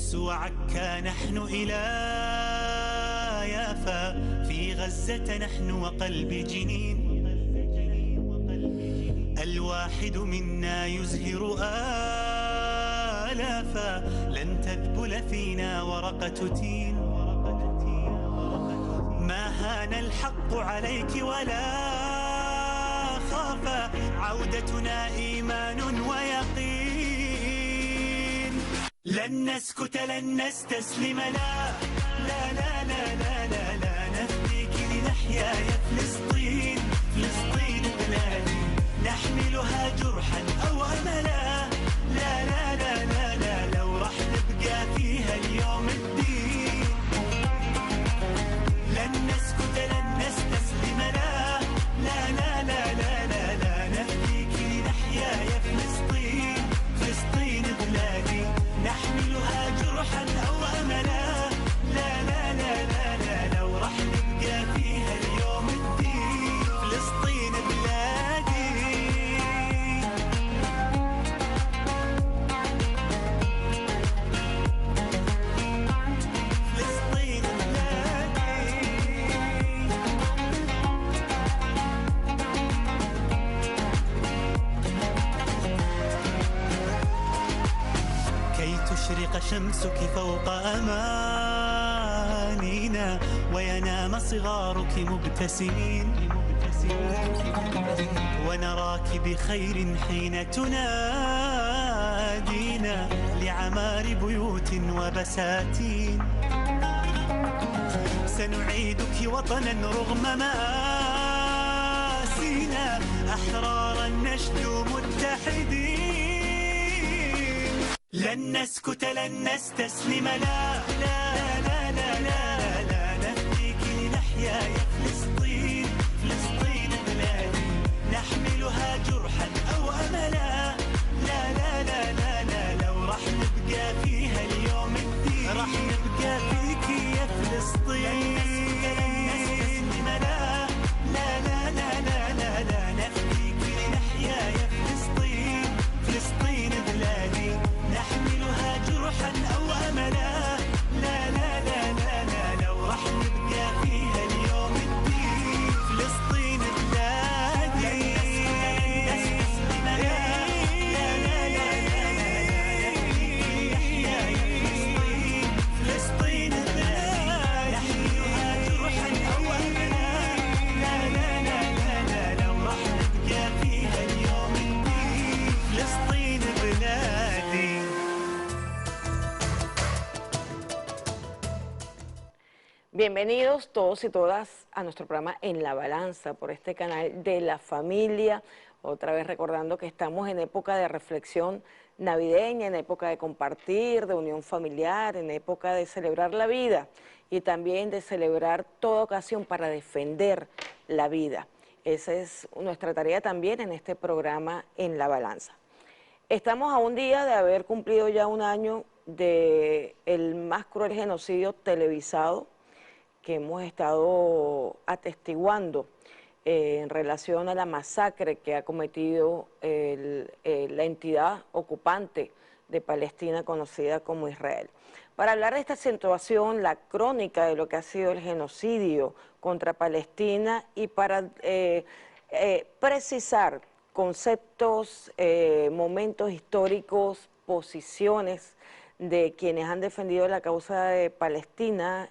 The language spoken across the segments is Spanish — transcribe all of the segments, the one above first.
قدس وعكا نحن إلى يافا، في غزة نحن وقلب جنين. الواحد منا يزهر آلافا، لن تذبل فينا ورقة تين. ما هان الحق عليك ولا خافا، عودتنا إيمان ويقين. لن نسكت لن نستسلم، لا لا لا لا لا لا, لا نفديك لنحيا يا فلسطين. فلسطين بلادي نحملها جرحا أو أملا، لا لا لا لا لا لو راح نبقى فيها اليوم الدين. لن نسكت لن نستسلم، لا لا لا لا لا لا, لا نهديك لنحيا يا فلسطين. فلسطين بلادي نحملها جرحا أو أملا، لا لا لا لا لا لو راح نبقى فيها اليوم الدين. فلسطين بلادي. فلسطين تشرق شمسك فوق أمانينا، وينام صغارك مبتسمين، ونراك بخير حين تنادينا لعمار بيوت وبساتين. سنعيدك وطنا رغم مآسينا، أحرارا نشدو متحدين. لن نسكت لن نستسلم، لا لا لا لا لا, لا نهديك لنحيا يا فلسطين. فلسطين بلادي نحملها جرحا أو أملا، لا لا لا لا لا لو راح نبقى فيها اليوم الدين. راح نبقى فيك يا فلسطين. لا لا لا لا لا لا نهديك لنحيا يا فلسطين. فلسطين بلادي نحملها جرحا أو أملا، لا لا لا لا لا لو راح نبقى فيها اليوم الدين. فلسطين بلادي. لا لا لا لا لا يحيا يا فلسطين. فلسطين بلادي نحملها جرحا أو أملا، لا لا لا لا لا لو راح نبقى فيها اليوم الدين. فلسطين بلادي. Bienvenidos todos y todas a nuestro programa En la Balanza por este canal de la familia. Otra vez recordando que estamos en época de reflexión navideña, en época de compartir, de unión familiar, en época de celebrar la vida y también de celebrar toda ocasión para defender la vida. Esa es nuestra tarea también en este programa En la Balanza. Estamos a un día de haber cumplido ya un año del más cruel genocidio televisado que hemos estado atestiguando en relación a la masacre que ha cometido la entidad ocupante de Palestina conocida como Israel. Para hablar de esta situación, la crónica de lo que ha sido el genocidio contra Palestina y para precisar conceptos, momentos históricos, posiciones de quienes han defendido la causa de Palestina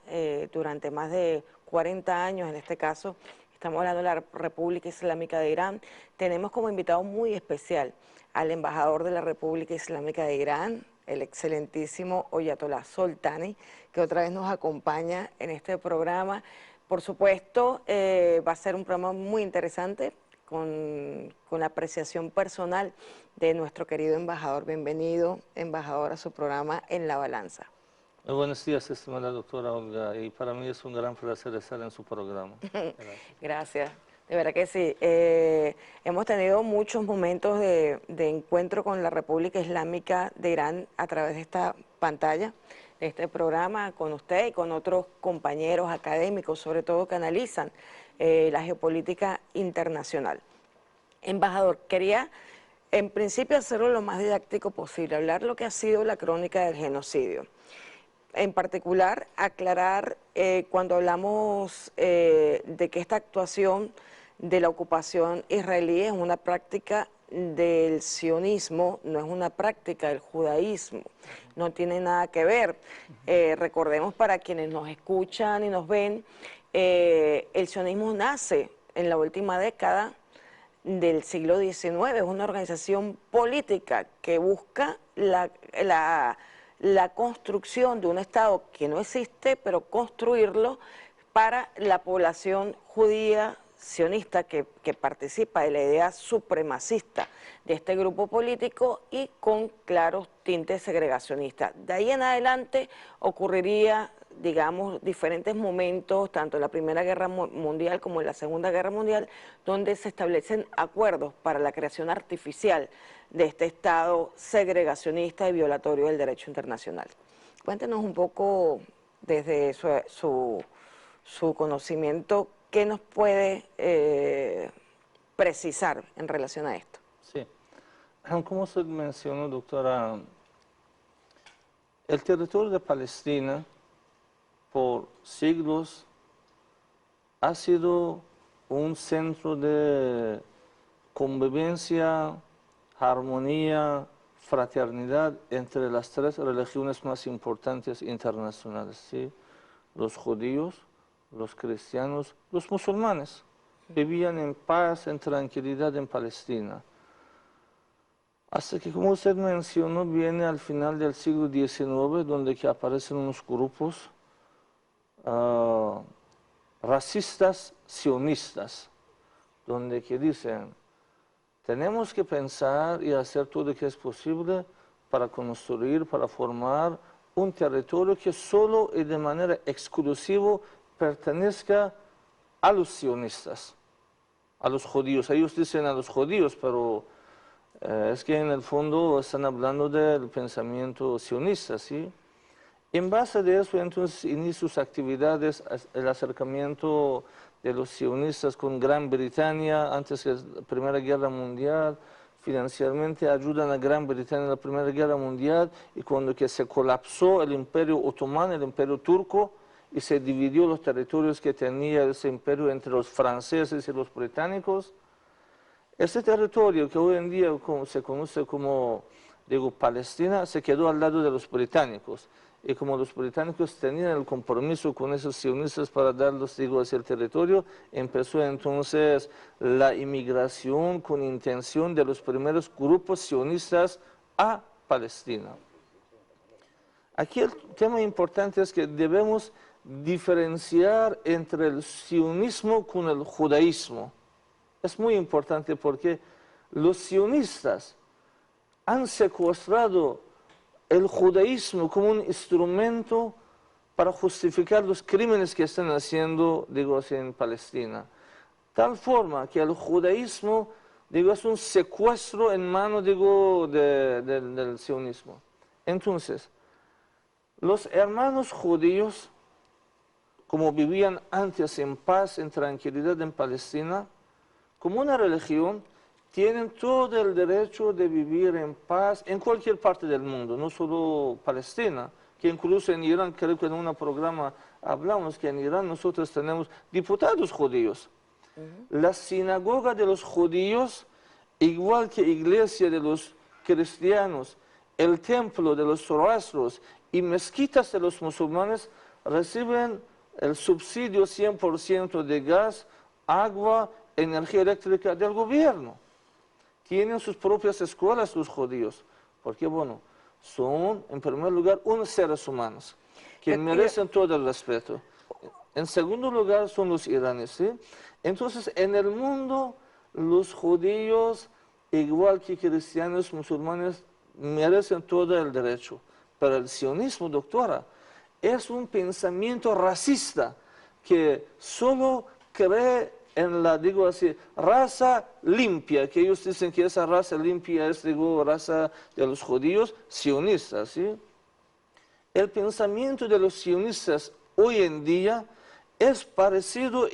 durante más de 40 años, en este caso estamos hablando de la República Islámica de Irán. Tenemos como invitado muy especial al embajador de la República Islámica de Irán, el excelentísimo Oyatollah Soltani, que otra vez nos acompaña en este programa. Por supuesto, va a ser un programa muy interesante, con la apreciación personal de nuestro querido embajador. Bienvenido, embajador, a su programa En la Balanza. Muy buenos días, estimada doctora Olga, y para mí es un gran placer estar en su programa. Gracias, de verdad que sí. Hemos tenido muchos momentos de encuentro con la República Islámica de Irán a través de esta pantalla, de este programa, con usted y con otros compañeros académicos, sobre todo que analizan la geopolítica internacional. Embajador, quería en principio hacerlo lo más didáctico posible, hablar lo que ha sido la crónica del genocidio. en particular aclarar cuando hablamos de que esta actuación de la ocupación israelí es una práctica del sionismo, no es una práctica del judaísmo, no tiene nada que ver. Recordemos para quienes nos escuchan y nos ven, el sionismo nace en la última década del siglo XIX, es una organización política que busca la construcción de un Estado que no existe, pero construirlo para la población judía sionista que participa de la idea supremacista de este grupo político y con claros tintes segregacionistas. De ahí en adelante ocurriría, digamos, diferentes momentos, tanto en la Primera Guerra Mundial como en la Segunda Guerra Mundial, donde se establecen acuerdos para la creación artificial de este Estado segregacionista y violatorio del derecho internacional. Cuéntenos un poco, desde su conocimiento, ¿qué nos puede precisar en relación a esto? Sí. Como usted mencionó, doctora, el territorio de Palestina por siglos ha sido un centro de convivencia, armonía, fraternidad entre las tres religiones más importantes internacionales, ¿sí? Los judíos, los cristianos, los musulmanes. Vivían en paz, en tranquilidad en Palestina. Hasta que, como usted mencionó, viene al final del siglo XIX, donde que aparecen unos grupos racistas sionistas, donde que dicen, tenemos que pensar y hacer todo lo que es posible para construir, para formar un territorio que solo y de manera exclusiva pertenezca a los sionistas, a los judíos. Ellos dicen a los judíos, pero es que en el fondo están hablando del pensamiento sionista, ¿sí? En base de eso, entonces, inicia sus actividades, el acercamiento de los sionistas con Gran Bretaña antes de la Primera Guerra Mundial. Financieramente ayudan a Gran Bretaña en la Primera Guerra Mundial, y cuando que se colapsó el Imperio Otomano, el Imperio Turco, y se dividió los territorios que tenía ese imperio entre los franceses y los británicos, ese territorio que hoy en día se conoce como, digo, Palestina, se quedó al lado de los británicos. Y como los británicos tenían el compromiso con esos sionistas para darlos, digo, hacia el territorio, empezó entonces la inmigración con intención de los primeros grupos sionistas a Palestina. Aquí el tema importante es que debemos diferenciar entre el sionismo con el judaísmo. Es muy importante porque los sionistas han secuestrado el judaísmo como un instrumento para justificar los crímenes que están haciendo, digo así, en Palestina. Tal forma que el judaísmo, digo, es un secuestro en mano, digo, del sionismo. Entonces, los hermanos judíos, como vivían antes en paz, en tranquilidad en Palestina, como una religión, tienen todo el derecho de vivir en paz en cualquier parte del mundo, no solo Palestina, que incluso en Irán, creo que en un programa hablamos que en Irán nosotros tenemos diputados judíos. La sinagoga de los judíos, igual que iglesia de los cristianos, el templo de los zoroastros y mezquitas de los musulmanes reciben el subsidio 100% de gas, agua, energía eléctrica del gobierno. Tienen sus propias escuelas los judíos, porque bueno, son en primer lugar unos seres humanos que merecen todo el respeto. En segundo lugar son los iraníes, ¿sí? Entonces en el mundo los judíos, igual que cristianos, musulmanes, merecen todo el derecho. Pero el sionismo, doctora, es un pensamiento racista que solo cree en la, digo así, raza limpia, que ellos dicen que esa raza limpia es, digo, raza de los judíos sionistas, ¿sí? El pensamiento de los sionistas hoy en día es parecido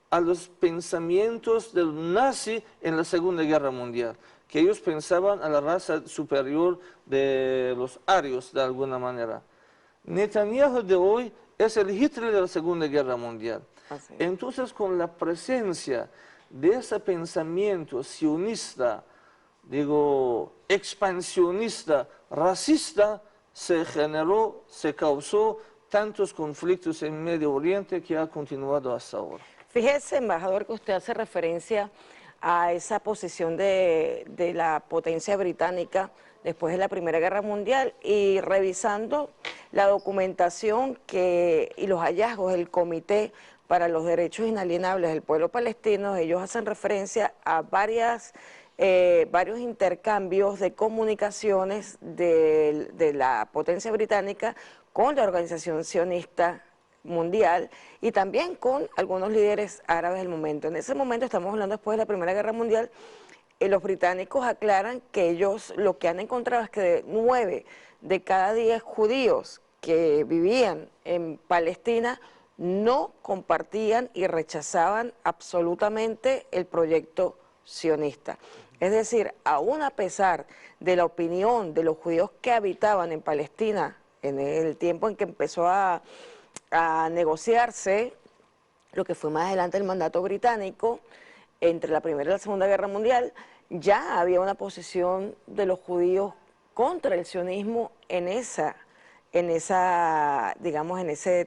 a los pensamientos del nazi en la Segunda Guerra Mundial, que ellos pensaban a la raza superior de los arios, de alguna manera. Netanyahu de hoy es el Hitler de la Segunda Guerra Mundial. Así es. Entonces, con la presencia de ese pensamiento sionista, digo, expansionista, racista, se generó, se causó tantos conflictos en Medio Oriente que ha continuado hasta ahora. Fíjese, embajador, que usted hace referencia a esa posición de la potencia británica después de la Primera Guerra Mundial, y revisando la documentación y los hallazgos del Comité para los Derechos Inalienables del Pueblo Palestino, ellos hacen referencia a varios intercambios de comunicaciones de la potencia británica con la organización sionista mundial y también con algunos líderes árabes del momento. En ese momento, estamos hablando después de la Primera Guerra Mundial, los británicos aclaran que ellos lo que han encontrado es que 9 de cada 10 judíos que vivían en Palestina no compartían y rechazaban absolutamente el proyecto sionista. Es decir, aún a pesar de la opinión de los judíos que habitaban en Palestina en el tiempo en que empezó a negociarse lo que fue más adelante el mandato británico, entre la Primera y la Segunda Guerra Mundial, ya había una posición de los judíos contra el sionismo en ese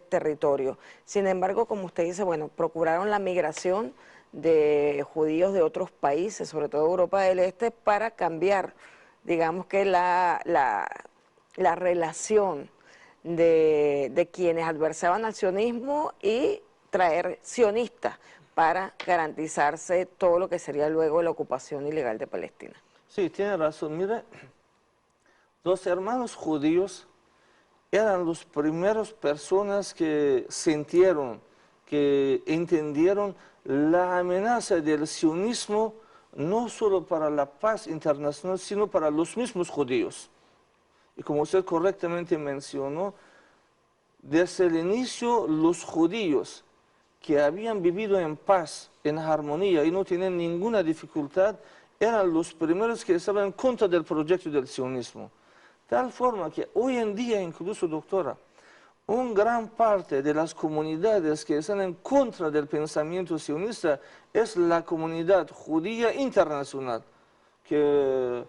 territorio. Sin embargo, como usted dice, bueno, procuraron la migración de judíos de otros países, sobre todo Europa del Este, para cambiar, digamos que la relación de quienes adversaban al sionismo y traer sionistas para garantizarse todo lo que sería luego la ocupación ilegal de Palestina. Sí, tiene razón. Mire, los hermanos judíos eran las primeras personas que sintieron, que entendieron la amenaza del sionismo no solo para la paz internacional, sino para los mismos judíos. Y como usted correctamente mencionó, desde el inicio los judíos que habían vivido en paz, en armonía y no tenían ninguna dificultad, eran los primeros que estaban en contra del proyecto del sionismo. Tal forma que hoy en día, incluso, doctora, una gran parte de las comunidades que están en contra del pensamiento sionista es la comunidad judía internacional, que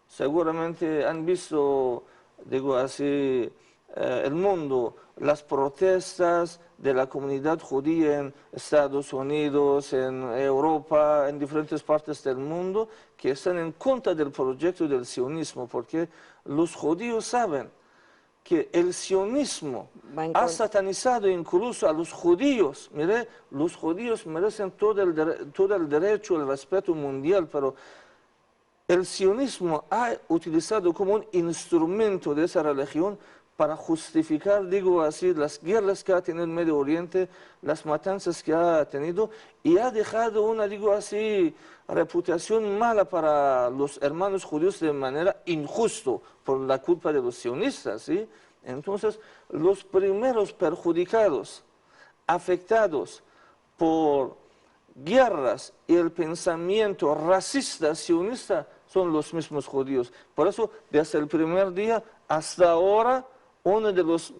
seguramente han visto, digo así, el mundo, las protestas de la comunidad judía en Estados Unidos, en Europa, en diferentes partes del mundo, que están en contra del proyecto del sionismo, porque los judíos saben que el sionismo ha satanizado incluso a los judíos. Mire, los judíos merecen todo el derecho, el respeto mundial, pero el sionismo ha utilizado como un instrumento de esa religión para justificar, digo así, las guerras que ha tenido en Medio Oriente, las matanzas que ha tenido, y ha dejado una, digo así, reputación mala para los hermanos judíos de manera injusta por la culpa de los sionistas, ¿sí? Entonces, los primeros perjudicados, afectados por guerras y el pensamiento racista sionista son los mismos judíos. Por eso, desde el primer día hasta ahora, uno de los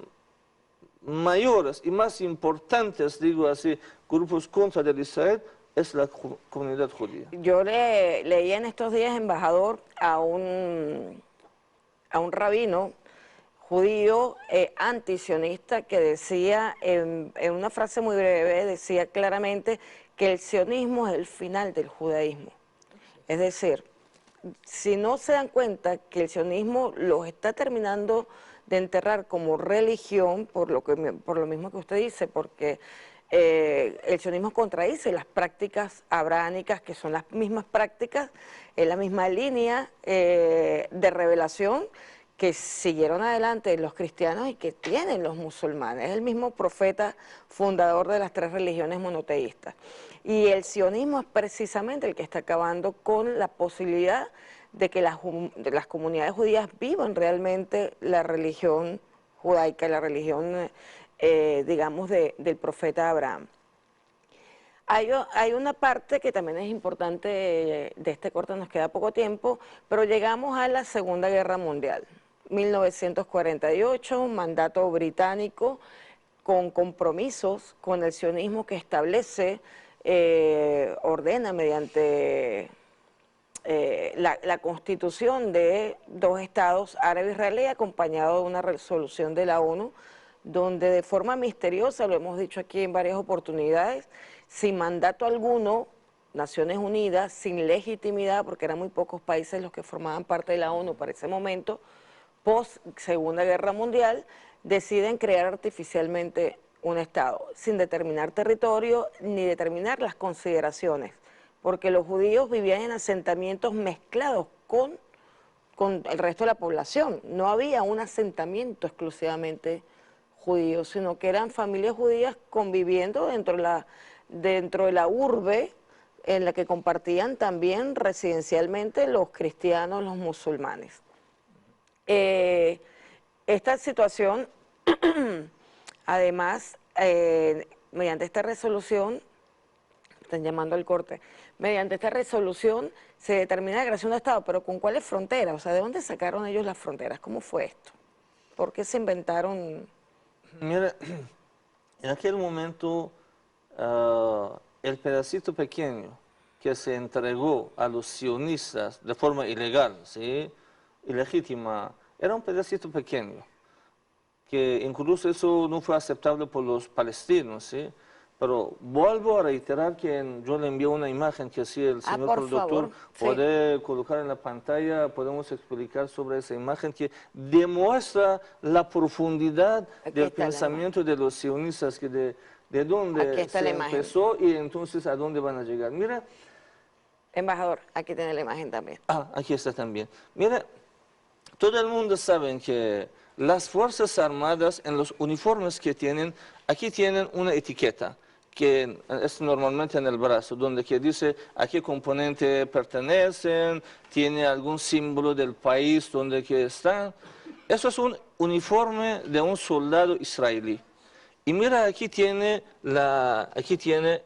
mayores y más importantes, digo así, grupos contra de Israel es la comunidad judía. Yo leí en estos días, embajador, a un rabino judío antisionista que decía, en una frase muy breve, decía claramente que el sionismo es el final del judaísmo. Es decir, si no se dan cuenta que el sionismo los está terminando de enterrar como religión, por lo mismo que usted dice, porque el sionismo contradice las prácticas abrahámicas, que son las mismas prácticas, es la misma línea de revelación que siguieron adelante los cristianos y que tienen los musulmanes. Es el mismo profeta fundador de las 3 religiones monoteístas. Y el sionismo es precisamente el que está acabando con la posibilidad de que las comunidades judías vivan realmente la religión judaica, la religión, digamos, del profeta Abraham. Hay una parte que también es importante de este corte, nos queda poco tiempo, pero llegamos a la Segunda Guerra Mundial. 1948, un mandato británico con compromisos con el sionismo que establece, ordena mediante la constitución de dos estados, árabe-israelí, acompañado de una resolución de la ONU, donde de forma misteriosa, lo hemos dicho aquí en varias oportunidades, sin mandato alguno, Naciones Unidas, sin legitimidad, porque eran muy pocos países los que formaban parte de la ONU para ese momento, post Segunda Guerra Mundial, deciden crear artificialmente un Estado, sin determinar territorio ni determinar las consideraciones, porque los judíos vivían en asentamientos mezclados con el resto de la población. No había un asentamiento exclusivamente judío, sino que eran familias judías conviviendo dentro de la urbe, en la que compartían también residencialmente los cristianos, los musulmanes. Esta situación, además, mediante esta resolución, están llamando al corte, mediante esta resolución se determina la creación de Estado, pero ¿con cuáles fronteras? O sea, ¿de dónde sacaron ellos las fronteras? ¿Cómo fue esto? ¿Por qué se inventaron? Mira, en aquel momento el pedacito pequeño que se entregó a los sionistas de forma ilegal, ¿sí?, ilegítima, era un pedacito pequeño, que incluso eso no fue aceptable por los palestinos, ¿sí? Pero vuelvo a reiterar que yo le envié una imagen que si el señor productor puede colocar en la pantalla, podemos explicar sobre esa imagen que demuestra la profundidad del pensamiento de los sionistas, que de dónde se empezó y entonces a dónde van a llegar. Mira. Embajador, aquí tiene la imagen también. Ah, aquí está también. Mira, todo el mundo sabe que las Fuerzas Armadas en los uniformes que tienen, aquí tienen una etiqueta, que es normalmente en el brazo, donde que dice a qué componente pertenecen, tiene algún símbolo del país donde que están. Eso es un uniforme de un soldado israelí. Y mira, aquí tiene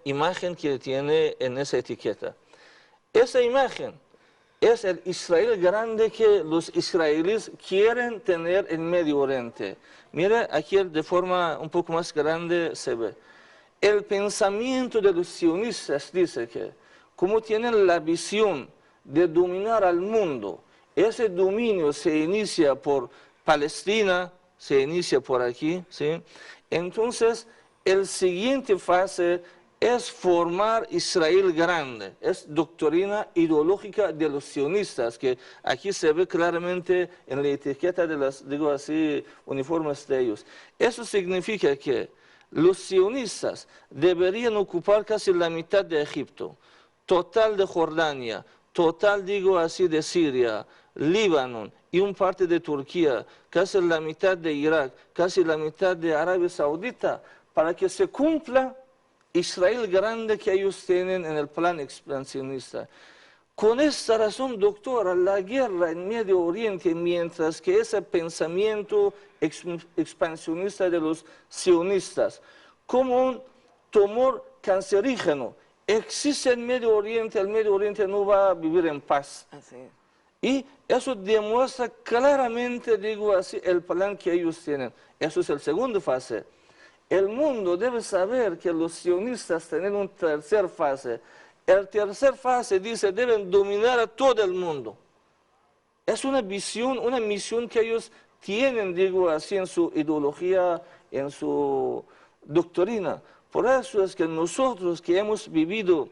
imagen que tiene en esa etiqueta. Esa imagen es el Israel grande que los israelíes quieren tener en Medio Oriente. Mira, aquí de forma un poco más grande se ve. El pensamiento de los sionistas dice que, como tienen la visión de dominar al mundo, ese dominio se inicia por Palestina, se inicia por aquí, ¿sí? Entonces, el siguiente fase es formar Israel grande, es doctrina ideológica de los sionistas, que aquí se ve claramente en la etiqueta de las, digo así, uniformes de ellos. Eso significa que los sionistas deberían ocupar casi la mitad de Egipto, total de Jordania, total, digo así, de Siria, Líbano y un parte de Turquía, casi la mitad de Irak, casi la mitad de Arabia Saudita, para que se cumpla Israel grande que ellos tienen en el plan expansionista. Con esta razón, doctora, la guerra en Medio Oriente, mientras que ese pensamiento expansionista de los sionistas, como un tumor cancerígeno, existe en Medio Oriente, el Medio Oriente no va a vivir en paz. Así es. Y eso demuestra claramente, digo así, el plan que ellos tienen. Eso es el segundo fase. El mundo debe saber que los sionistas tienen una tercera fase. El tercer fase dice, deben dominar a todo el mundo. Es una visión, una misión que ellos tienen, digo así, en su ideología, en su doctrina. Por eso es que nosotros que hemos vivido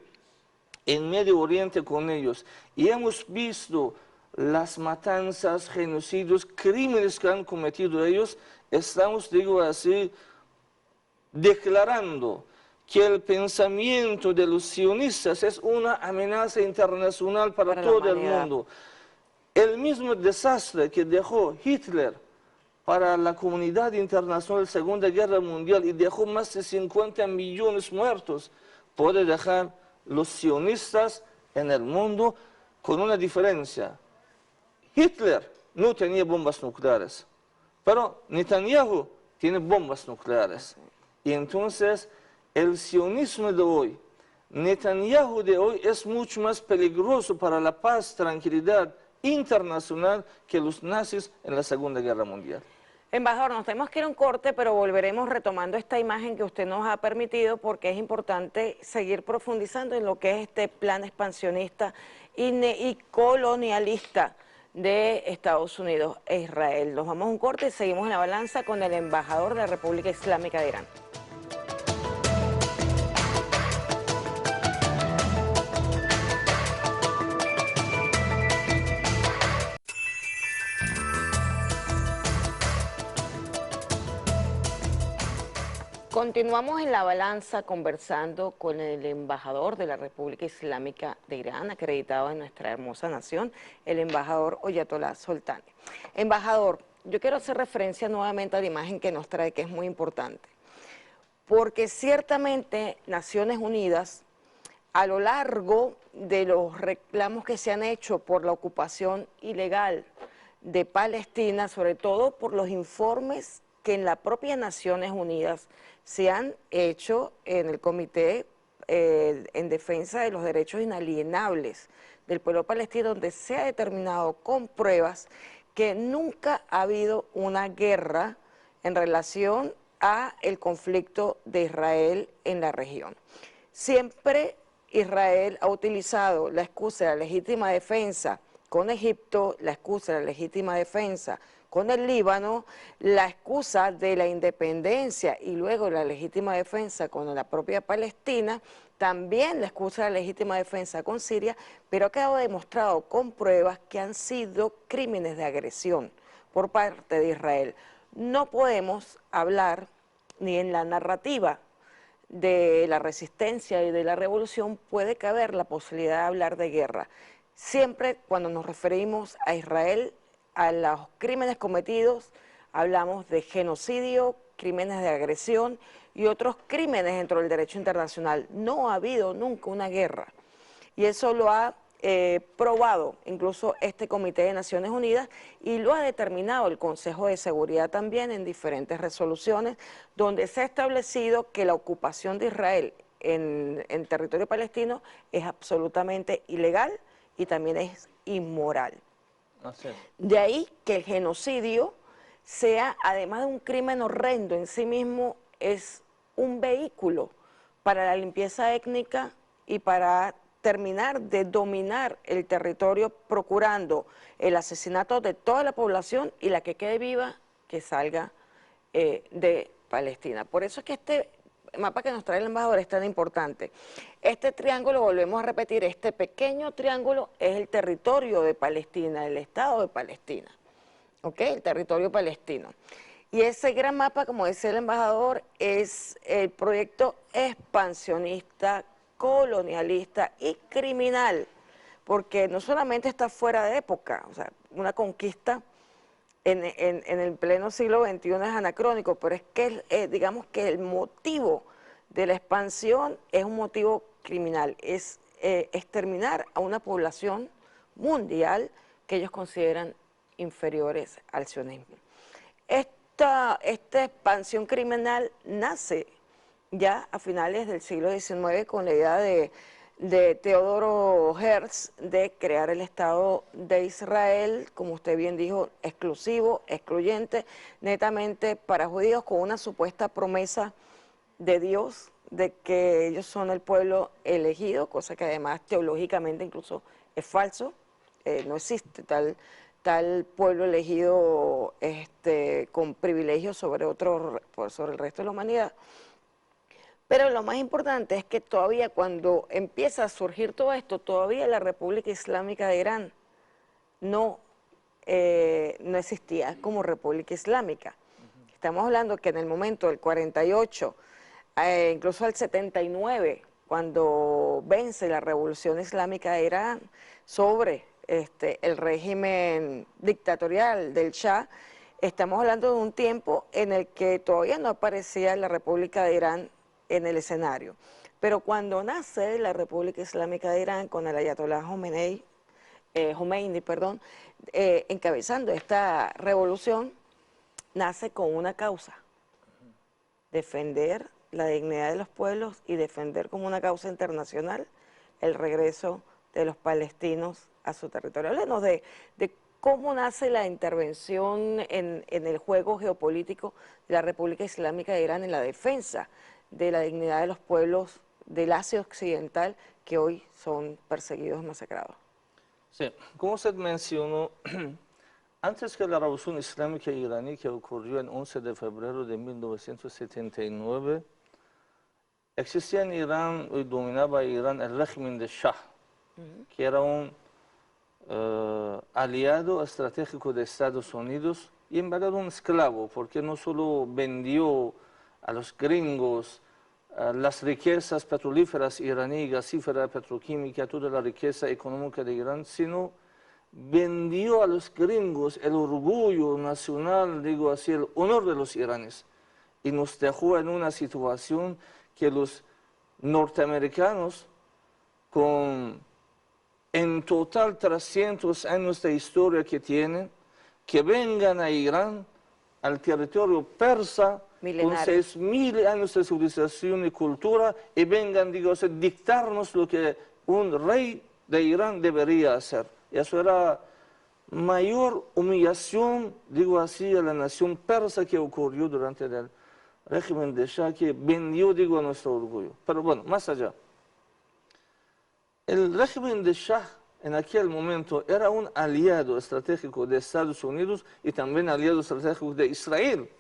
en Medio Oriente con ellos y hemos visto las matanzas, genocidios, crímenes que han cometido ellos, estamos, digo así, declarando que el pensamiento de los sionistas es una amenaza internacional para todo el mundo. El mismo desastre que dejó Hitler para la comunidad internacional en la Segunda Guerra Mundial y dejó más de 50 millones muertos, puede dejar los sionistas en el mundo con una diferencia. Hitler no tenía bombas nucleares, pero Netanyahu tiene bombas nucleares. Y entonces el sionismo de hoy, Netanyahu de hoy es mucho más peligroso para la paz, tranquilidad internacional que los nazis en la Segunda Guerra Mundial. Embajador, nos tenemos que ir a un corte, pero volveremos retomando esta imagen que usted nos ha permitido porque es importante seguir profundizando en lo que es este plan expansionista y colonialista de Estados Unidos e Israel. Nos vamos a un corte y seguimos en la balanza con el embajador de la República Islámica de Irán. Continuamos en la balanza conversando con el embajador de la República Islámica de Irán, acreditado en nuestra hermosa nación, el embajador Oyatollah Soltani. Embajador, yo quiero hacer referencia nuevamente a la imagen que nos trae, que es muy importante, porque ciertamente Naciones Unidas, a lo largo de los reclamos que se han hecho por la ocupación ilegal de Palestina, sobre todo por los informes que en la propia Naciones Unidas se han hecho en el Comité en Defensa de los Derechos Inalienables del pueblo palestino, donde se ha determinado con pruebas que nunca ha habido una guerra en relación a el conflicto de Israel en la región. Siempre Israel ha utilizado la excusa de la legítima defensa con Egipto, la excusa de la legítima defensa con el Líbano, la excusa de la independencia y luego la legítima defensa con la propia Palestina, también la excusa de la legítima defensa con Siria, pero ha quedado demostrado con pruebas que han sido crímenes de agresión por parte de Israel. No podemos hablar ni en la narrativa de la resistencia y de la revolución puede caber la posibilidad de hablar de guerra. Siempre cuando nos referimos a Israel, a los crímenes cometidos, hablamos de genocidio, crímenes de agresión y otros crímenes dentro del derecho internacional. No ha habido nunca una guerra y eso lo ha probado incluso este Comité de Naciones Unidas y lo ha determinado el Consejo de Seguridad también en diferentes resoluciones donde se ha establecido que la ocupación de Israel en territorio palestino es absolutamente ilegal y también es inmoral. De ahí que el genocidio sea, además de un crimen horrendo en sí mismo, es un vehículo para la limpieza étnica y para terminar de dominar el territorio procurando el asesinato de toda la población y la que quede viva que salga de Palestina. Por eso es que este mapa que nos trae el embajador es tan importante. Este triángulo, volvemos a repetir, este pequeño triángulo es el territorio de Palestina, el Estado de Palestina, ¿ok? El territorio palestino. Y ese gran mapa, como decía el embajador, es el proyecto expansionista, colonialista y criminal, porque no solamente está fuera de época, o sea, una conquista en el pleno siglo XXI es anacrónico, pero es que digamos que el motivo de la expansión es un motivo criminal, es exterminar a una población mundial que ellos consideran inferiores al sionismo. Esta expansión criminal nace ya a finales del siglo XIX con la idea de Teodoro Herzl de crear el Estado de Israel, como usted bien dijo, exclusivo, excluyente, netamente para judíos, con una supuesta promesa de Dios de que ellos son el pueblo elegido, cosa que además teológicamente incluso es falso, no existe tal pueblo elegido con privilegios sobre el resto de la humanidad. Pero lo más importante es que todavía cuando empieza a surgir todo esto, todavía la República Islámica de Irán no existía como República Islámica. Estamos hablando que en el momento del 48, incluso al 79, cuando vence la Revolución Islámica de Irán sobre el régimen dictatorial del Shah, estamos hablando de un tiempo en el que todavía no aparecía la República de Irán en el escenario. Pero cuando nace la República Islámica de Irán con el Ayatollah Khomeini, encabezando esta revolución, nace con una causa: defender la dignidad de los pueblos y defender como una causa internacional el regreso de los palestinos a su territorio. Háblenos de cómo nace la intervención en el juego geopolítico de la República Islámica de Irán en la defensa de la dignidad de los pueblos del Asia Occidental que hoy son perseguidos y masacrados. Sí, como usted mencionó, antes que la Revolución Islámica iraní que ocurrió el 11 de febrero de 1979, existía en Irán, y dominaba Irán, el régimen de Shah, que era un aliado estratégico de Estados Unidos y en verdad un esclavo, porque no solo vendió a los gringos las riquezas petrolíferas iraníes, gasífera, petroquímica, toda la riqueza económica de Irán, sino vendió a los gringos el orgullo nacional, digo así, el honor de los iraníes, y nos dejó en una situación que los norteamericanos, con en total 300 años de historia que tienen, que vengan a Irán, al territorio persa, con 6000 años de civilización y cultura, y vengan, digo, a dictarnos lo que un rey de Irán debería hacer. Y eso era mayor humillación, digo así, a la nación persa que ocurrió durante el régimen de Shah, que vendió, digo, a nuestro orgullo. Pero bueno, más allá. El régimen de Shah en aquel momento era un aliado estratégico de Estados Unidos y también aliado estratégico de Israel.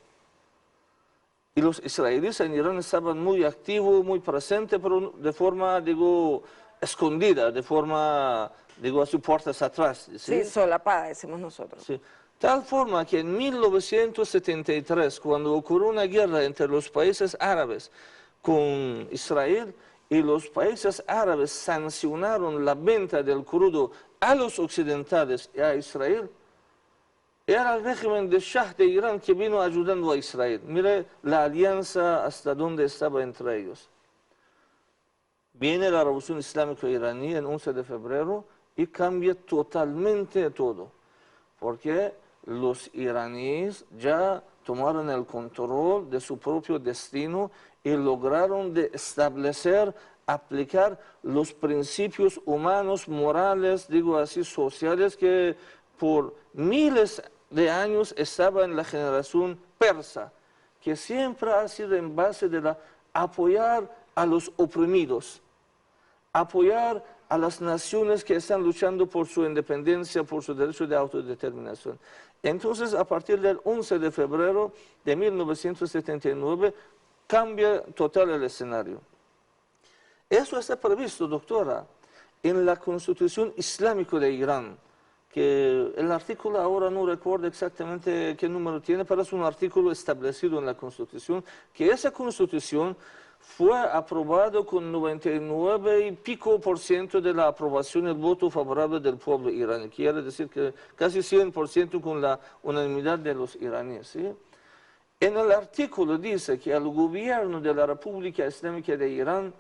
Y los israelíes en Irán estaban muy activos, muy presentes, pero de forma, digo, escondida, de forma, digo, así, puertas atrás. Sí, solapada, decimos nosotros. Sí. Tal forma que en 1973, cuando ocurrió una guerra entre los países árabes con Israel, y los países árabes sancionaron la venta del crudo a los occidentales y a Israel, era el régimen de Shah de Irán que vino ayudando a Israel. Mire la alianza hasta donde estaba entre ellos. Viene la Revolución Islámica iraní el 11 de febrero y cambia totalmente todo, porque los iraníes ya tomaron el control de su propio destino y lograron de establecer, aplicar los principios humanos, morales, digo así, sociales, que por miles de años estaba en la generación persa, que siempre ha sido en base de apoyar a los oprimidos, apoyar a las naciones que están luchando por su independencia, por su derecho de autodeterminación. Entonces, a partir del 11 de febrero de 1979, cambia total el escenario. Eso está previsto, doctora, en la Constitución Islámica de Irán, que el artículo ahora no recuerdo exactamente qué número tiene, pero es un artículo establecido en la Constitución, que esa Constitución fue aprobado con 99 y pico % de la aprobación, el voto favorable del pueblo iraní. Quiere decir que casi 100% con la unanimidad de los iraníes. ¿Sí? En el artículo dice que el gobierno de la República Islámica de Irán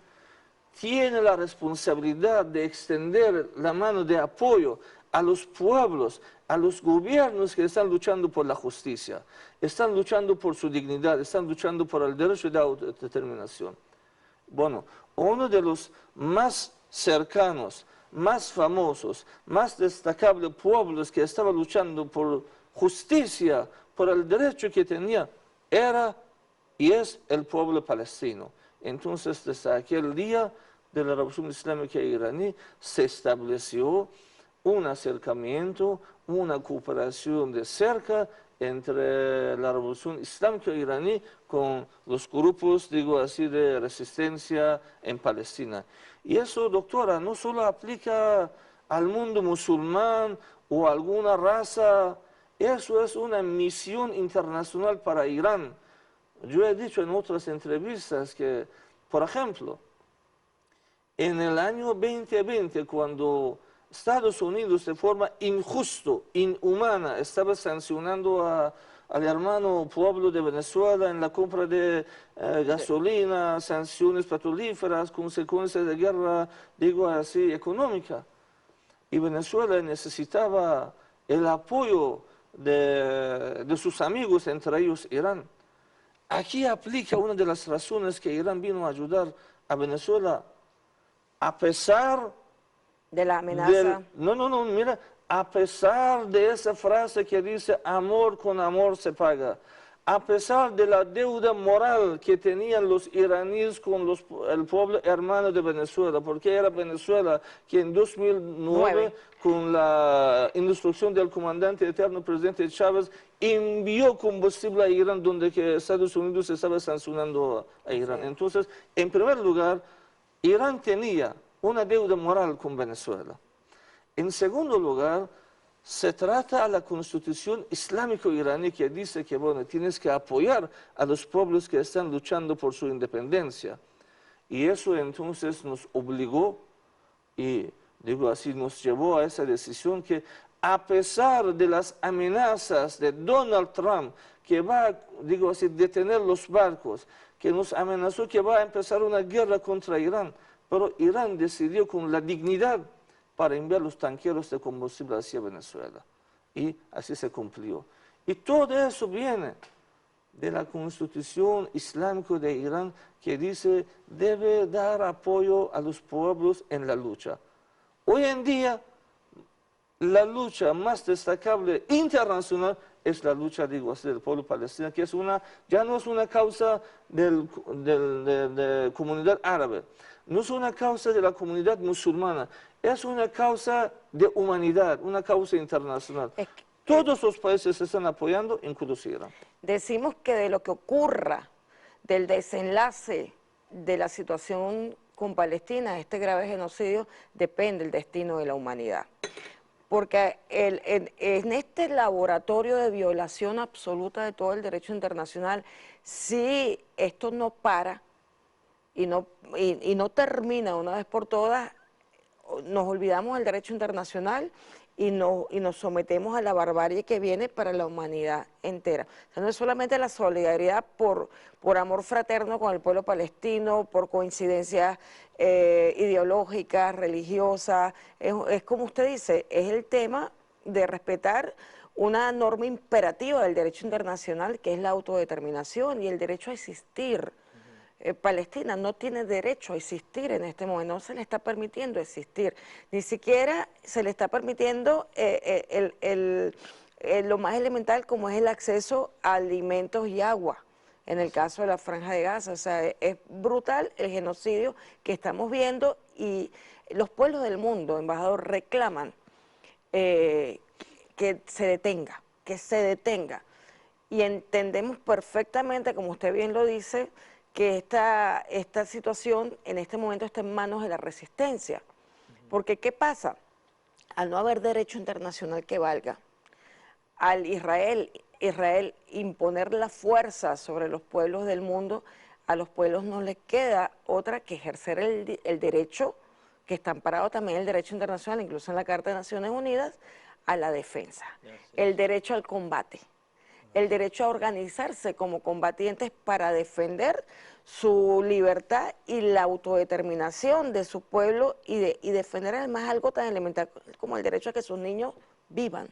tiene la responsabilidad de extender la mano de apoyo a los pueblos, a los gobiernos que están luchando por la justicia, están luchando por su dignidad, están luchando por el derecho de autodeterminación. Bueno, uno de los más cercanos, más famosos, más destacables pueblos que estaba luchando por justicia, por el derecho que tenía, era y es el pueblo palestino. Entonces, desde aquel día de la Revolución Islámica iraní, se estableció un acercamiento, una cooperación de cerca entre la Revolución Islámica iraní con los grupos, digo así, de resistencia en Palestina. Y eso, doctora, no solo aplica al mundo musulmán o a alguna raza, eso es una misión internacional para Irán. Yo he dicho en otras entrevistas que, por ejemplo, en el año 2020, cuando Estados Unidos de forma injusto, inhumana, estaba sancionando al hermano pueblo de Venezuela en la compra de gasolina, sanciones petrolíferas, consecuencias de guerra, digo así, económica. Y Venezuela necesitaba el apoyo de sus amigos, entre ellos Irán. Aquí aplica una de las razones que Irán vino a ayudar a Venezuela, a pesar De la amenaza. No, mira, a pesar de esa frase que dice amor con amor se paga, a pesar de la deuda moral que tenían los iraníes con el pueblo hermano de Venezuela, porque era Venezuela que en 2009, con la instrucción del comandante eterno presidente Chávez, envió combustible a Irán, donde que Estados Unidos estaba sancionando a Irán. Sí. Entonces, en primer lugar, Irán tenía una deuda moral con Venezuela. En segundo lugar, se trata a la constitución islámico iraní que dice que, bueno, tienes que apoyar a los pueblos que están luchando por su independencia. Y eso entonces nos obligó y, digo así, nos llevó a esa decisión que, a pesar de las amenazas de Donald Trump, que va, digo así, detener los barcos, que nos amenazó que va a empezar una guerra contra Irán, pero Irán decidió con la dignidad para enviar los tanqueros de combustible hacia Venezuela. Y así se cumplió. Y todo eso viene de la constitución islámica de Irán, que dice debe dar apoyo a los pueblos en la lucha. Hoy en día, la lucha más destacable internacional es la lucha, digo así, del pueblo palestino, que es ya no es una causa de comunidad árabe, no es una causa de la comunidad musulmana, es una causa de humanidad, una causa internacional. Todos los países se están apoyando, incluso Irán. Decimos que de lo que ocurra, del desenlace de la situación con Palestina, este grave genocidio, depende el destino de la humanidad. Porque en este laboratorio de violación absoluta de todo el derecho internacional, si esto no para y no termina una vez por todas, nos olvidamos del derecho internacional y nos sometemos a la barbarie que viene para la humanidad entera. O sea, no es solamente la solidaridad por amor fraterno con el pueblo palestino, por coincidencias ideológicas, religiosas, es como usted dice, es el tema de respetar una norma imperativa del derecho internacional, que es la autodeterminación y el derecho a existir. Palestina no tiene derecho a existir en este momento, no se le está permitiendo existir, ni siquiera se le está permitiendo lo más elemental, como es el acceso a alimentos y agua, en el caso de la Franja de Gaza. O sea, es brutal el genocidio que estamos viendo, y los pueblos del mundo, embajador, reclaman que se detenga, y entendemos perfectamente, como usted bien lo dice, que esta situación en este momento está en manos de la resistencia. Porque ¿qué pasa? Al no haber derecho internacional que valga, al Israel imponer la fuerza sobre los pueblos del mundo, a los pueblos no les queda otra que ejercer el derecho, que está amparado también el derecho internacional, incluso en la Carta de Naciones Unidas, a la defensa, el derecho al combate, el derecho a organizarse como combatientes para defender su libertad y la autodeterminación de su pueblo, y defender además algo tan elemental como el derecho a que sus niños vivan.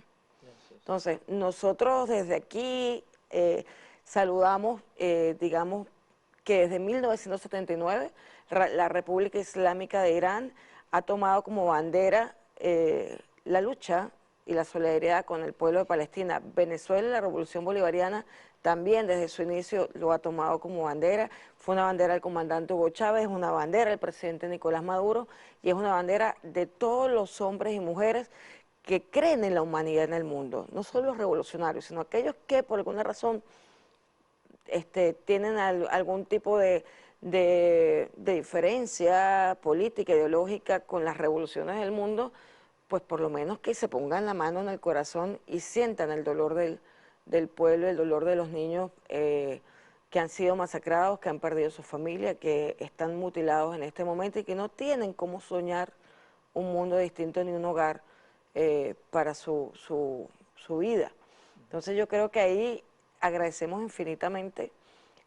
Entonces, nosotros desde aquí saludamos, digamos, que desde 1979 la República Islámica de Irán ha tomado como bandera la lucha y la solidaridad con el pueblo de Palestina. Venezuela, la Revolución Bolivariana, también desde su inicio lo ha tomado como bandera. Fue una bandera del comandante Hugo Chávez, es una bandera del presidente Nicolás Maduro, y es una bandera de todos los hombres y mujeres que creen en la humanidad en el mundo. No solo los revolucionarios, sino aquellos que por alguna razón tienen algún tipo de diferencia política, ideológica con las revoluciones del mundo, pues por lo menos que se pongan la mano en el corazón y sientan el dolor del pueblo, el dolor de los niños que han sido masacrados, que han perdido su familia, que están mutilados en este momento y que no tienen cómo soñar un mundo distinto ni un hogar para su vida. Entonces yo creo que ahí agradecemos infinitamente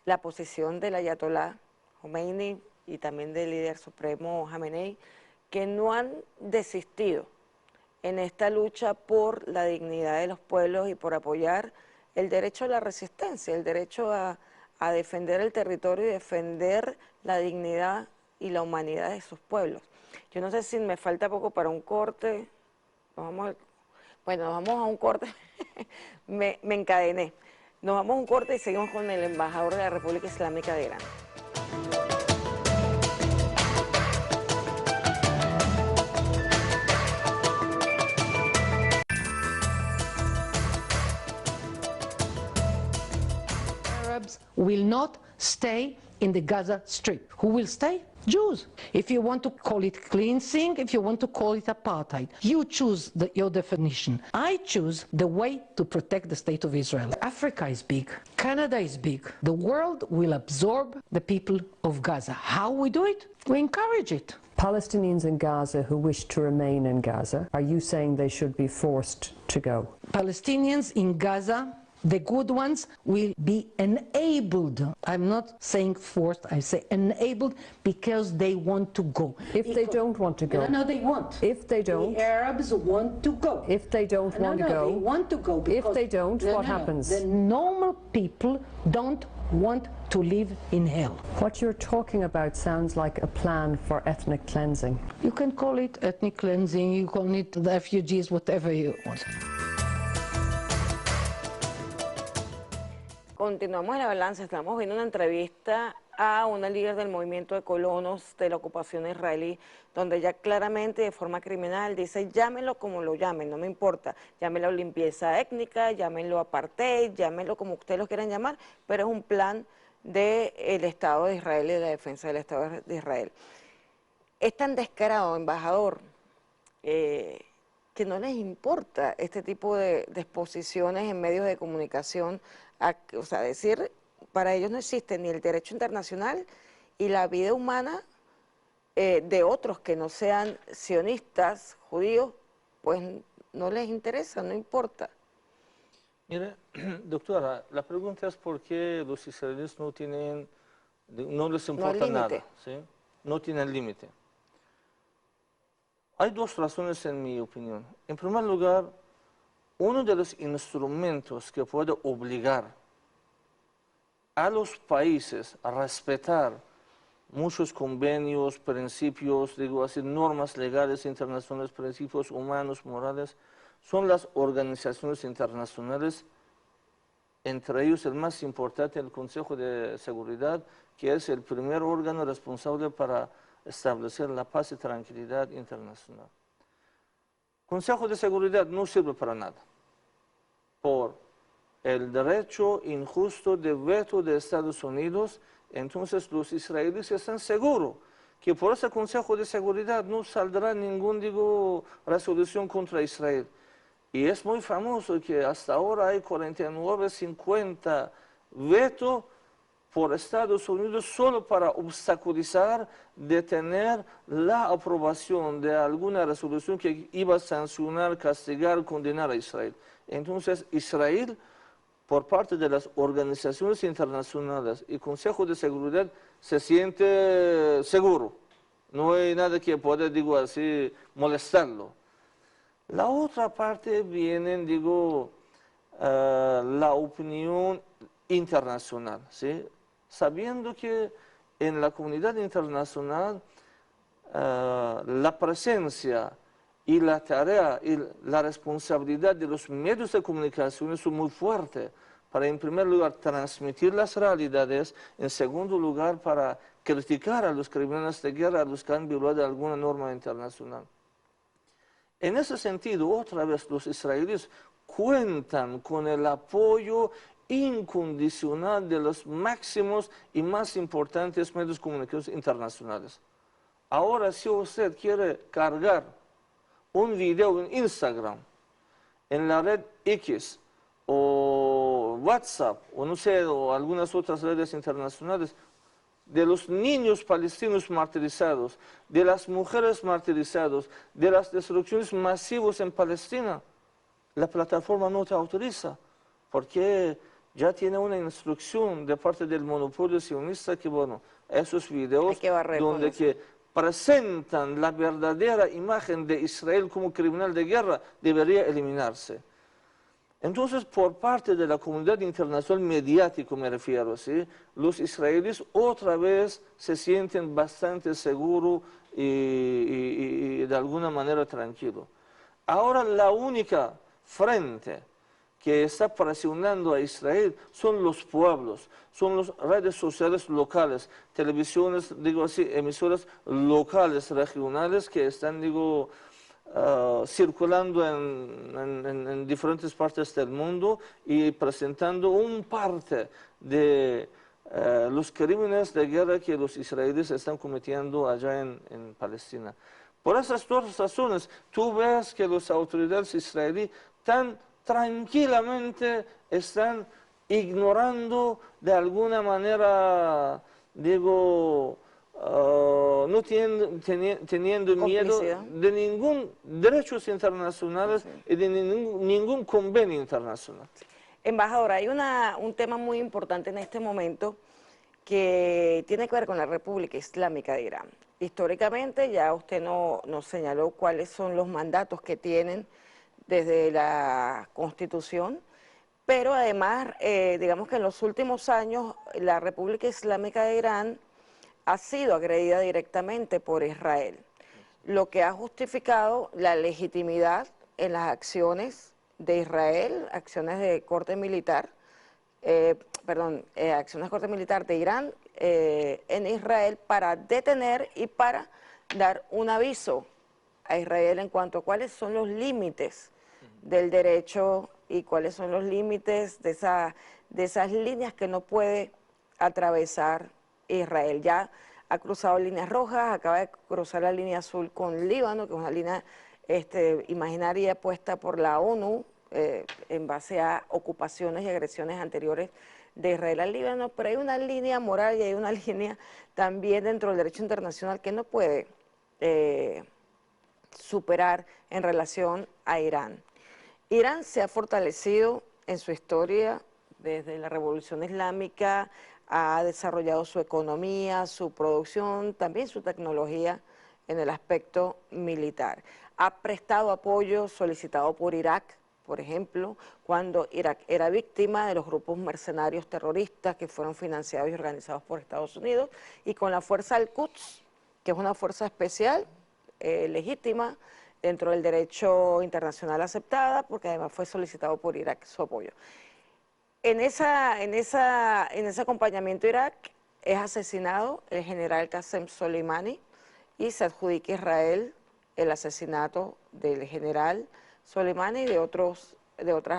la posición del Ayatolá Khomeini y también del líder supremo Jamenei, que no han desistido en esta lucha por la dignidad de los pueblos y por apoyar el derecho a la resistencia, el derecho a defender el territorio y defender la dignidad y la humanidad de sus pueblos. Yo no sé si me falta poco para un corte. Bueno, nos vamos a un corte. me encadené. Nos vamos a un corte y seguimos con el embajador de la República Islámica de Irán. Arabs will not stay in the Gaza Strip. Who will stay? Jews. If you want to call it cleansing, if you want to call it apartheid, you choose your definition. I choose the way to protect the state of Israel. Africa is big. Canada is big. The world will absorb the people of Gaza. How we do it? We encourage it. Palestinians in Gaza who wish to remain in Gaza, are you saying they should be forced to go? Palestinians in Gaza, the good ones, will be enabled. I'm not saying forced, I say enabled, because they want to go. If they don't want to go? No, they want. If they don't? The Arabs want to go. If they don't want to go? They want to go. If they don't, what happens? The normal people don't want to live in hell. What you're talking about sounds like a plan for ethnic cleansing. You can call it ethnic cleansing, you call it refugees, whatever you want. Continuamos en la balanza, estamos viendo una entrevista a una líder del movimiento de colonos de la ocupación israelí, donde ella claramente de forma criminal dice, llámenlo como lo llamen, no me importa, llámenlo limpieza étnica, llámenlo apartheid, llámenlo como ustedes lo quieran llamar, pero es un plan del Estado de Israel y de la defensa del Estado de Israel. Es tan descarado, embajador, que no les importa este tipo de exposiciones en medios de comunicación, o sea, decir, para ellos no existe ni el derecho internacional y la vida humana de otros que no sean sionistas, judíos, pues no les interesa, no importa. Mire, doctora, la pregunta es por qué los israelíes no les importa nada, ¿sí? No tienen límite. Hay dos razones en mi opinión. En primer lugar, uno de los instrumentos que puede obligar a los países a respetar muchos convenios, principios, digo así, normas legales internacionales, principios humanos, morales, son las organizaciones internacionales, entre ellos el más importante, el Consejo de Seguridad, que es el primer órgano responsable para establecer la paz y tranquilidad internacional. Consejo de Seguridad no sirve para nada, por el derecho injusto de veto de Estados Unidos. Entonces los israelíes están seguros que por ese Consejo de Seguridad no saldrá ninguna resolución contra Israel. Y es muy famoso que hasta ahora hay 49, 50 vetos por Estados Unidos solo para obstaculizar, detener la aprobación de alguna resolución que iba a sancionar, castigar, condenar a Israel. Entonces Israel, por parte de las organizaciones internacionales y Consejo de Seguridad, se siente seguro. No hay nada que pueda, digo así, molestarlo. La otra parte viene, la opinión internacional, ¿sí? Sabiendo que en la comunidad internacional la presencia y la tarea y la responsabilidad de los medios de comunicación son muy fuertes para, en primer lugar, transmitir las realidades, en segundo lugar, para criticar a los criminales de guerra, a los que han violado alguna norma internacional. En ese sentido, otra vez, los israelíes cuentan con el apoyo incondicional de los máximos y más importantes medios de comunicación internacionales. Ahora, si usted quiere cargar un video en Instagram, en la red X, o WhatsApp, o no sé, o algunas otras redes internacionales, de los niños palestinos martirizados, de las mujeres martirizadas, de las destrucciones masivas en Palestina, la plataforma no te autoriza, porque ya tiene una instrucción de parte del monopolio sionista que, bueno, esos videos donde que presentan la verdadera imagen de Israel como criminal de guerra debería eliminarse. Entonces, por parte de la comunidad internacional mediática, me refiero, ¿sí? Los israelíes otra vez se sienten bastante seguros y de alguna manera tranquilos. Ahora la única frente que está presionando a Israel son los pueblos, son las redes sociales locales, televisiones, digo así, emisoras locales, regionales, que están, digo, circulando en diferentes partes del mundo y presentando un parte de los crímenes de guerra que los israelíes están cometiendo allá en Palestina. Por esas dos razones, tú ves que las autoridades israelíes tan tranquilamente están ignorando de alguna manera, digo, no teniendo miedo de ningún derechos internacionales y de ningún convenio internacional. Embajador, hay un tema muy importante en este momento que tiene que ver con la República Islámica de Irán. Históricamente, ya usted nos señaló cuáles son los mandatos que tienen desde la Constitución, pero además, digamos que en los últimos años, la República Islámica de Irán ha sido agredida directamente por Israel, lo que ha justificado la legitimidad en las acciones de Israel, acciones de corte militar, acciones de corte militar de Irán en Israel para detener y para dar un aviso a Israel en cuanto a cuáles son los límites del derecho y cuáles son los límites de esas líneas que no puede atravesar Israel. Ya ha cruzado líneas rojas, acaba de cruzar la línea azul con Líbano, que es una línea imaginaria puesta por la ONU en base a ocupaciones y agresiones anteriores de Israel al Líbano, pero hay una línea moral y hay una línea también dentro del derecho internacional que no puede superar en relación a Irán. Irán se ha fortalecido en su historia desde la Revolución Islámica, ha desarrollado su economía, su producción, también su tecnología en el aspecto militar. Ha prestado apoyo solicitado por Irak, por ejemplo, cuando Irak era víctima de los grupos mercenarios terroristas que fueron financiados y organizados por Estados Unidos, y con la fuerza Al-Quds, que es una fuerza especial, legítima, dentro del derecho internacional aceptada, porque además fue solicitado por Irak su apoyo. En ese acompañamiento a Irak es asesinado el general Qasem Soleimani y se adjudica a Israel el asesinato del general Soleimani y de otras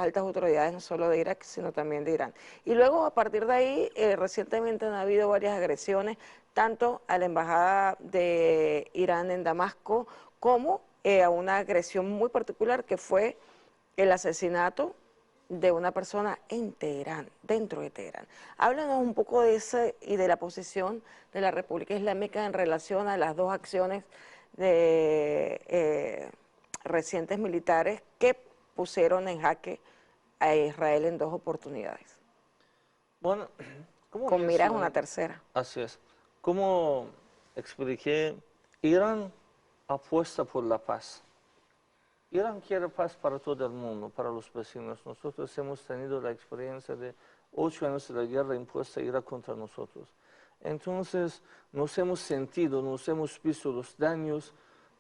altas autoridades, no solo de Irak, sino también de Irán. Y luego, a partir de ahí, recientemente han habido varias agresiones, tanto a la embajada de Irán en Damasco, como a una agresión muy particular que fue el asesinato de una persona en Teherán, dentro de Teherán. Háblanos un poco de ese y de la posición de la República Islámica en relación a las dos acciones de recientes militares que pusieron en jaque a Israel en dos oportunidades. Bueno, con miras una tercera. Así es. Como expliqué, Irán apuesta por la paz. Irán quiere paz para todo el mundo, para los vecinos. Nosotros hemos tenido la experiencia de 8 años de la guerra impuesta a Irak contra nosotros. Entonces, nos hemos visto los daños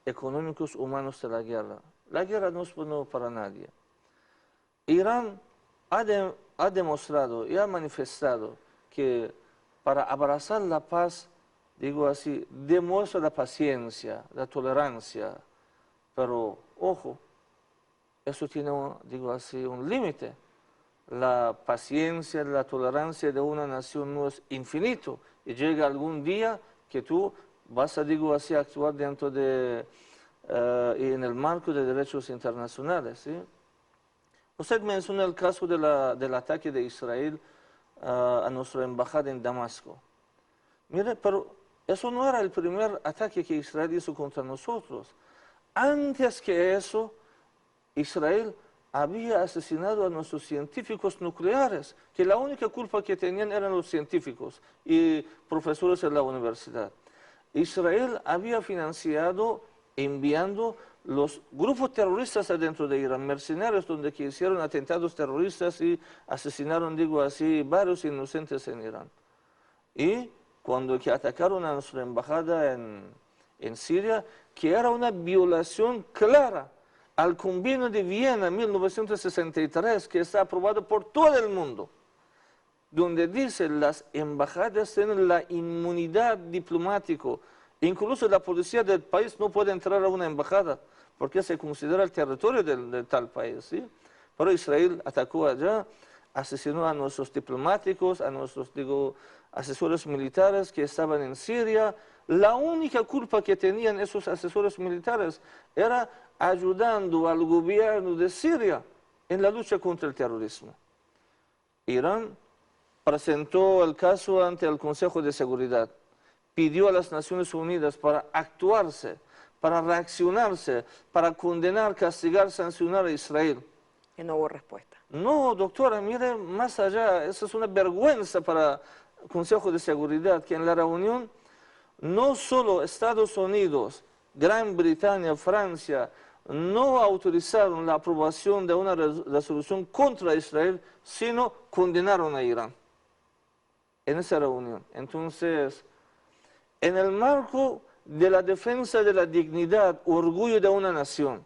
económicos humanos de la guerra. La guerra no es bueno para nadie. Irán ha demostrado y ha manifestado que para abrazar la paz, digo así, demuestra la paciencia, la tolerancia, pero ojo, eso tiene, digo así, un límite. La paciencia, la tolerancia de una nación no es infinito y llega algún día que tú vas a, digo así, actuar dentro de, en el marco de derechos internacionales, ¿sí? Usted menciona el caso del ataque de Israel a nuestra embajada en Damasco. Mire, pero eso no era el primer ataque que Israel hizo contra nosotros. Antes que eso, Israel había asesinado a nuestros científicos nucleares, que la única culpa que tenían eran los científicos y profesores de la universidad. Israel había financiado enviando los grupos terroristas adentro de Irán, mercenarios donde que hicieron atentados terroristas y asesinaron, digo así, varios inocentes en Irán. Y cuando que atacaron a nuestra embajada en Siria, que era una violación clara al Convenio de Viena 1963, que está aprobado por todo el mundo, donde dice las embajadas tienen la inmunidad diplomática, incluso la policía del país no puede entrar a una embajada, porque se considera el territorio de tal país, ¿sí? Pero Israel atacó allá, asesinó a nuestros diplomáticos, a nuestros, digo, asesores militares que estaban en Siria. La única culpa que tenían esos asesores militares era ayudando al gobierno de Siria en la lucha contra el terrorismo. Irán presentó el caso ante el Consejo de Seguridad, pidió a las Naciones Unidas para actuarse, para reaccionarse, para condenar, castigar, sancionar a Israel. Y no hubo respuesta. No, doctora, mire, más allá, eso es una vergüenza para el Consejo de Seguridad, que en la reunión no solo Estados Unidos, Gran Bretaña, Francia, no autorizaron la aprobación de una resolución contra Israel, sino condenaron a Irán en esa reunión. Entonces, en el marco de la defensa de la dignidad, orgullo de una nación,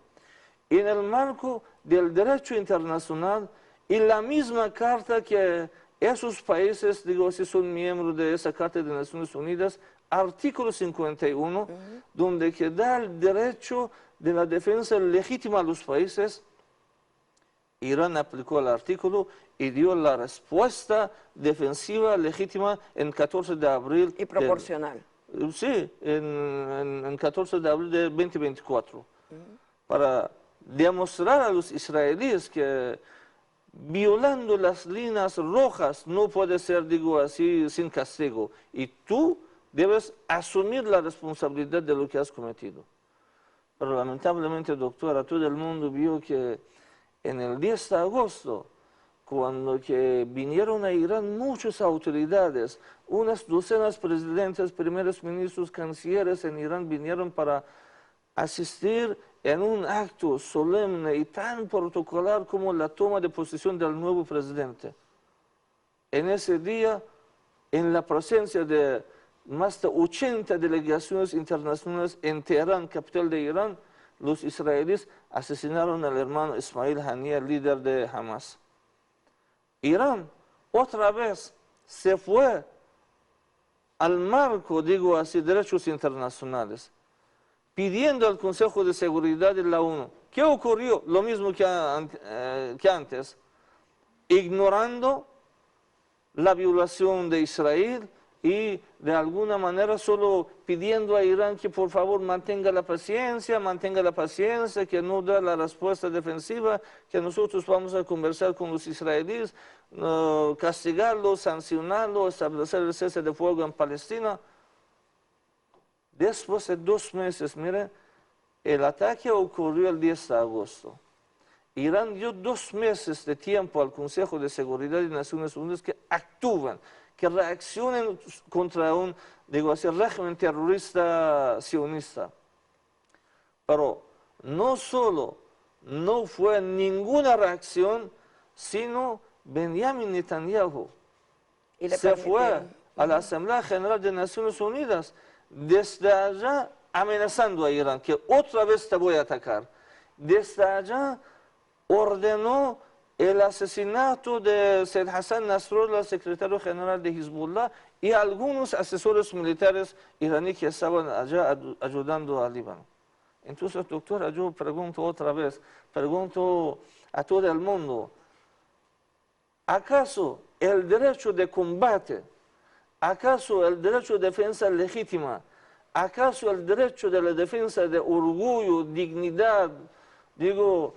en el marco del derecho internacional y la misma carta que esos países, digo, si son miembros de esa Carta de Naciones Unidas, artículo 51, donde que da el derecho de la defensa legítima a los países, Irán aplicó el artículo y dio la respuesta defensiva legítima en 14 de abril. Y proporcional. Sí, en 14 de abril de 2024, para demostrar a los israelíes que violando las líneas rojas no puede ser, digo así, sin castigo. Y tú debes asumir la responsabilidad de lo que has cometido. Pero lamentablemente, doctora, todo el mundo vio que en el 10 de agosto, cuando que vinieron a Irán muchas autoridades, unas docenas de presidentes, primeros ministros, cancilleres en Irán vinieron para asistir en un acto solemne y tan protocolar como la toma de posesión del nuevo presidente. En ese día, en la presencia de más de 80 delegaciones internacionales en Teherán, capital de Irán, los israelíes asesinaron al hermano Ismail Haniyeh, líder de Hamas. Irán otra vez se fue al marco, digo así, de derechos internacionales, pidiendo al Consejo de Seguridad de la ONU. ¿Qué ocurrió? Lo mismo que antes, ignorando la violación de Israel y de alguna manera solo pidiendo a Irán que por favor mantenga la paciencia, que no dé la respuesta defensiva, que nosotros vamos a conversar con los israelíes, castigarlos, sancionarlos, establecer el cese de fuego en Palestina. Después de 2 meses, mire, el ataque ocurrió el 10 de agosto. Irán dio 2 meses de tiempo al Consejo de Seguridad de Naciones Unidas que actúen, que reaccionen contra un, digo así, régimen terrorista sionista. Pero no solo no fue ninguna reacción, sino Benjamin Netanyahu se fue a la Asamblea General de Naciones Unidas desde allá amenazando a Irán, que otra vez te voy a atacar. Desde allá ordenó el asesinato de Said Hassan Nasrallah, secretario general de Hezbollah, y algunos asesores militares iraníes que estaban allá ayudando a Líbano. Entonces, doctora, yo pregunto otra vez, pregunto a todo el mundo, ¿acaso el derecho de combate, acaso el derecho de defensa legítima, acaso el derecho de la defensa de orgullo, dignidad, digo,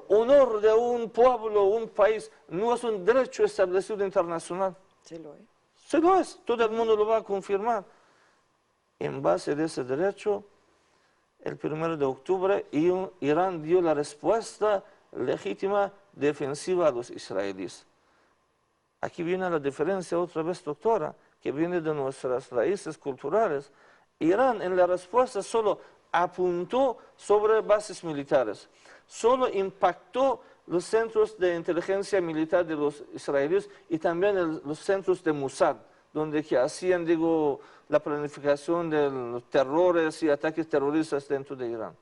honor de un pueblo, un país, no es un derecho establecido internacional? Sí lo es. Sí lo es, todo el mundo lo va a confirmar. En base de ese derecho, el 1 de octubre, Irán dio la respuesta legítima defensiva a los israelíes. Aquí viene la diferencia otra vez, doctora, que viene de nuestras raíces culturales. Irán en la respuesta solo apuntó sobre bases militares, solo impactó los centros de inteligencia militar de los israelíes y también los centros de Mossad, donde que hacían, digo, la planificación de los terrores y ataques terroristas dentro de Irán.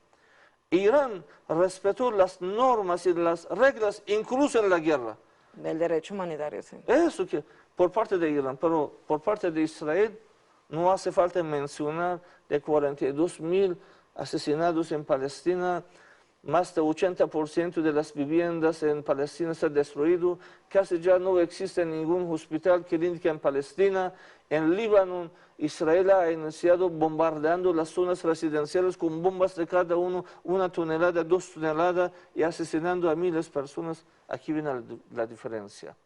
Irán respetó las normas y las reglas, incluso en la guerra. Del derecho humanitario, sí. Eso que por parte de Irán, pero por parte de Israel no hace falta mencionar de 42.000 asesinados en Palestina, más del 80% de las viviendas en Palestina se han destruido, casi ya no existe ningún hospital clínica en Palestina. En Líbano, Israel ha iniciado bombardeando las zonas residenciales con bombas de cada uno, 1 tonelada, 2 toneladas, y asesinando a miles de personas. Aquí viene la diferencia.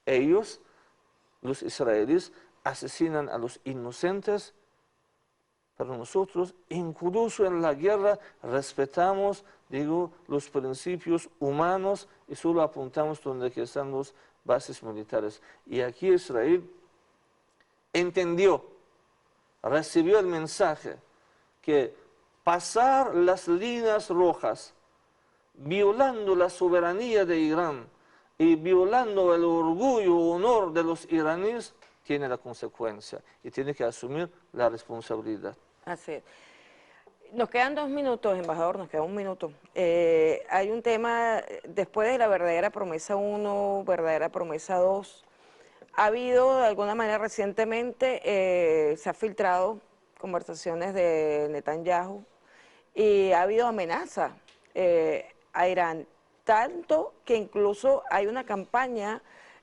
Ellos, los israelíes, asesinan a los inocentes, pero nosotros, incluso en la guerra, respetamos, digo, los principios humanos y solo apuntamos donde están las bases militares. Y aquí Israel entendió, recibió el mensaje que pasar las líneas rojas, violando la soberanía de Irán y violando el orgullo, honor de los iraníes, tiene la consecuencia y tiene que asumir la responsabilidad. Así es. Nos quedan 2 minutos, embajador, nos queda 1 minuto. Hay un tema, después de la verdadera promesa 1, verdadera promesa 2, ha habido de alguna manera recientemente, se ha filtrado conversaciones de Netanyahu y ha habido amenaza a Irán, tanto que incluso hay una campaña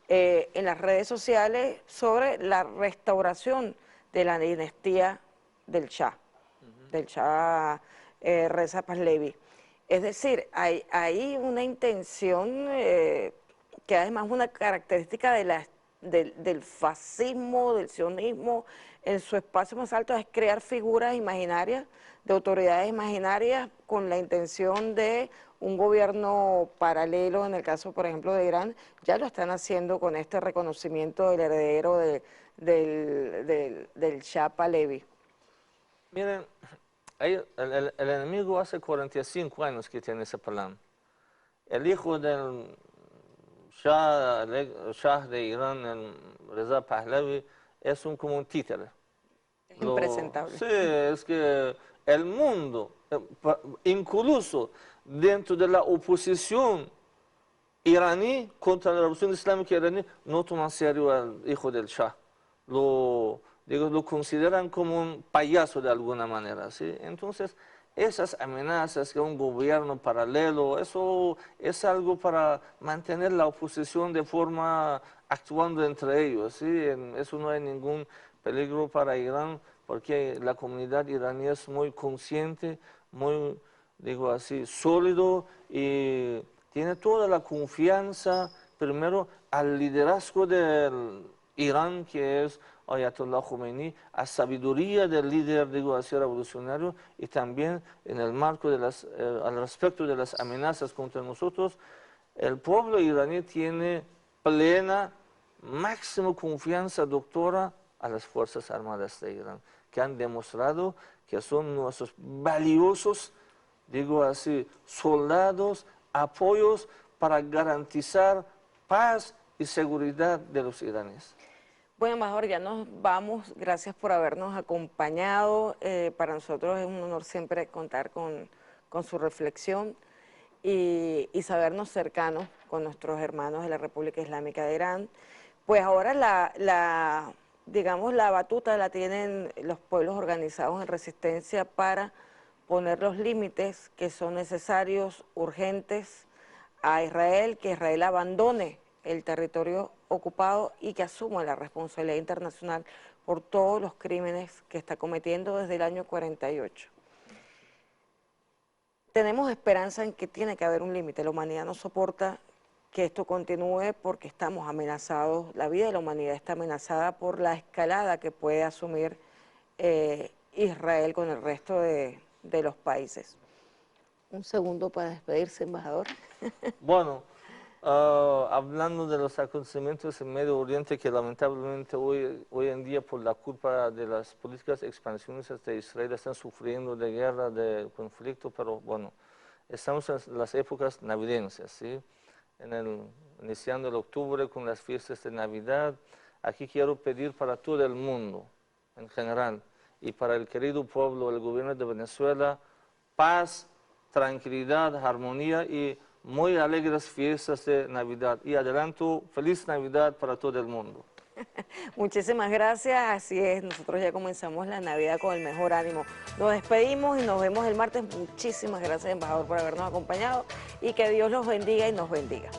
en las redes sociales sobre la restauración de la dinastía del Shah, Reza Pahlavi. Es decir, hay una intención que además es una característica del fascismo, del sionismo, en su espacio más alto, es crear figuras imaginarias, de autoridades imaginarias, con la intención de un gobierno paralelo. En el caso, por ejemplo, de Irán, ya lo están haciendo con este reconocimiento del heredero del Shah Pahlavi. Miren, el enemigo hace 45 años que tiene ese plan. El hijo del Shah de Irán, el Reza Pahlavi, es como un títere. Impresentable. Sí, es que el mundo, incluso dentro de la oposición iraní contra la revolución islámica iraní, no toma en serio al hijo del Shah. Lo consideran como un payaso de alguna manera, ¿sí? Entonces, esas amenazas que un gobierno paralelo, eso es algo para mantener la oposición de forma actuando entre ellos, ¿sí? Eso no hay ningún peligro para Irán, porque la comunidad iraní es muy consciente, muy, digo así, sólido y tiene toda la confianza, primero, al liderazgo del Irán, que es Ayatollah Khomeini, a sabiduría del líder, digo así, revolucionario, y también en el marco de al respecto de las amenazas contra nosotros, el pueblo iraní tiene plena, máxima confianza, doctora, a las Fuerzas Armadas de Irán, que han demostrado que son nuestros valiosos, digo así, soldados, apoyos para garantizar paz y seguridad de los iraníes. Bueno, embajador, ya nos vamos. Gracias por habernos acompañado. Para nosotros es un honor siempre contar con su reflexión y sabernos cercanos con nuestros hermanos de la República Islámica de Irán. Pues ahora digamos, la batuta la tienen los pueblos organizados en resistencia para poner los límites que son necesarios, urgentes, a Israel, que Israel abandone el territorio ocupado y que asuma la responsabilidad internacional por todos los crímenes que está cometiendo desde el año 48. Tenemos esperanza en que tiene que haber un límite. La humanidad no soporta que esto continúe porque estamos amenazados, la vida de la humanidad está amenazada por la escalada que puede asumir Israel con el resto de los países. Un segundo para despedirse, embajador. Bueno, Hablando de los acontecimientos en Medio Oriente que lamentablemente hoy en día por la culpa de las políticas expansionistas de Israel están sufriendo de guerra, de conflicto, pero bueno, estamos en las épocas navideñas, ¿sí? Iniciando el octubre con las fiestas de Navidad. Aquí quiero pedir para todo el mundo en general y para el querido pueblo, el gobierno de Venezuela, paz, tranquilidad, armonía y muy alegres fiestas de Navidad. Y adelanto, feliz Navidad para todo el mundo. Muchísimas gracias, así es, nosotros ya comenzamos la Navidad con el mejor ánimo. Nos despedimos y nos vemos el martes. Muchísimas gracias, embajador, por habernos acompañado y que Dios los bendiga y nos bendiga.